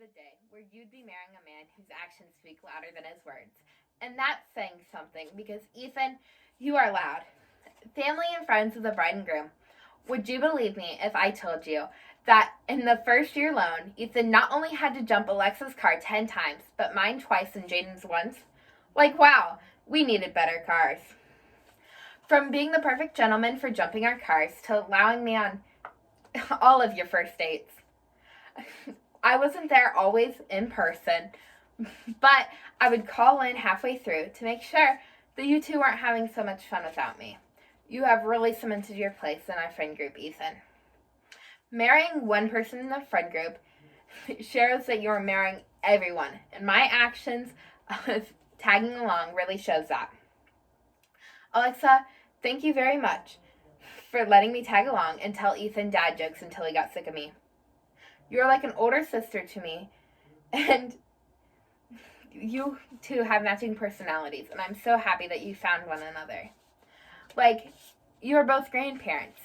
the day where you'd be marrying a man whose actions speak louder than his words. And that's saying something because, Ethan, you are loud. Family and friends of the bride and groom, would you believe me if I told you that in the first year alone, Ethan not only had to jump Alexa's car 10 times, but mine twice and Jaden's once? Like, wow, we needed better cars. From being the perfect gentleman for jumping our cars to allowing me on all of your first dates. I wasn't there always in person, but I would call in halfway through to make sure that you two weren't having so much fun without me. You have really cemented your place in our friend group, Ethan. Marrying one person in the friend group shows that you're marrying everyone, and my actions of tagging along really shows that. Alexa, thank you very much for letting me tag along and tell Ethan dad jokes until he got sick of me. You're like an older sister to me, and you two have matching personalities, and I'm so happy that you found one another. Like, you are both grandparents.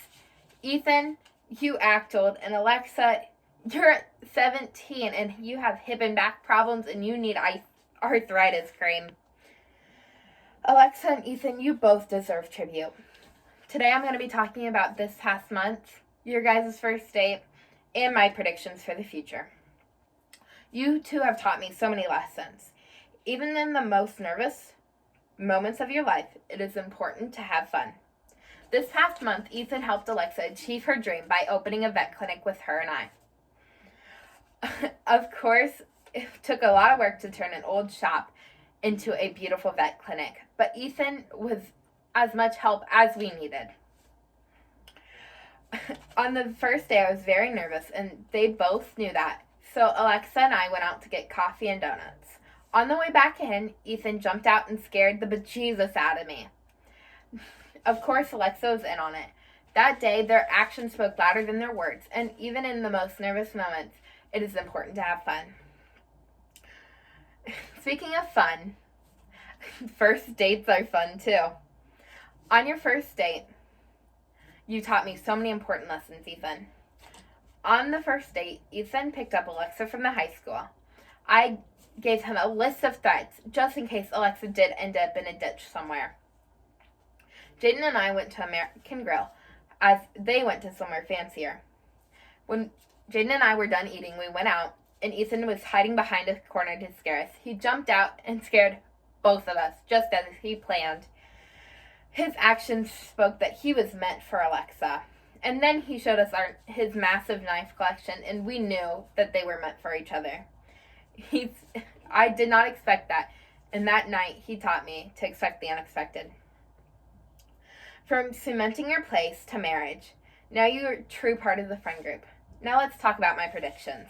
Ethan, you act old, and Alexa, you're 17 and you have hip and back problems and you need arthritis cream. Alexa and Ethan, you both deserve tribute. Today I'm going to be talking about this past month, your guys' first date, and my predictions for the future. You two have taught me so many lessons. Even in the most nervous moments of your life, it is important to have fun. This past month, Ethan helped Alexa achieve her dream by opening a vet clinic with her and I. Of course, it took a lot of work to turn an old shop into a beautiful vet clinic, but Ethan was as much help as we needed. On the first day, I was very nervous, and they both knew that. So Alexa and I went out to get coffee and donuts. On the way back in, Ethan jumped out and scared the bejesus out of me. Of course, Alexa was in on it. That day, their actions spoke louder than their words, and even in the most nervous moments, it is important to have fun. Speaking of fun, first dates are fun too. On your first date, you taught me so many important lessons, Ethan. On the first date, Ethan picked up Alexa from the high school. I gave him a list of threats, just in case Alexa did end up in a ditch somewhere. Jaden and I went to American Grill, as they went to somewhere fancier. When Jaden and I were done eating, we went out, and Ethan was hiding behind a corner to scare us. He jumped out and scared both of us, just as he planned. His actions spoke that he was meant for Alexa. And then he showed us his massive knife collection, and we knew that they were meant for each other. I did not expect that, and that night he taught me to expect the unexpected. From cementing your place to marriage, now you're a true part of the friend group. Now let's talk about my predictions.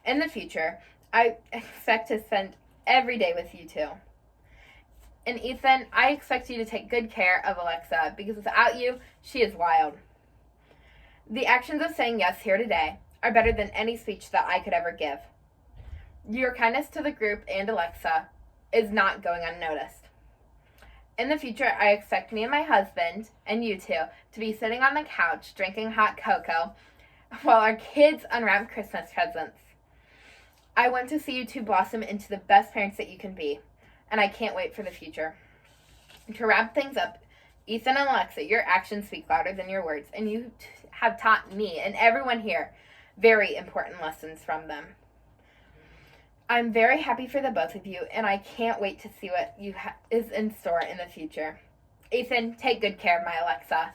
In the future, I expect to spend every day with you two. And Ethan, I expect you to take good care of Alexa, because without you, she is wild. The actions of saying yes here today are better than any speech that I could ever give. Your kindness to the group and Alexa is not going unnoticed. In the future, I expect me and my husband, and you two, to be sitting on the couch drinking hot cocoa while our kids unwrap Christmas presents. I want to see you two blossom into the best parents that you can be, and I can't wait for the future. To wrap things up, Ethan and Alexa, your actions speak louder than your words, and you have taught me and everyone here very important lessons from them. I'm very happy for the both of you, and I can't wait to see what is in store in the future. Ethan, take good care of my Alexa.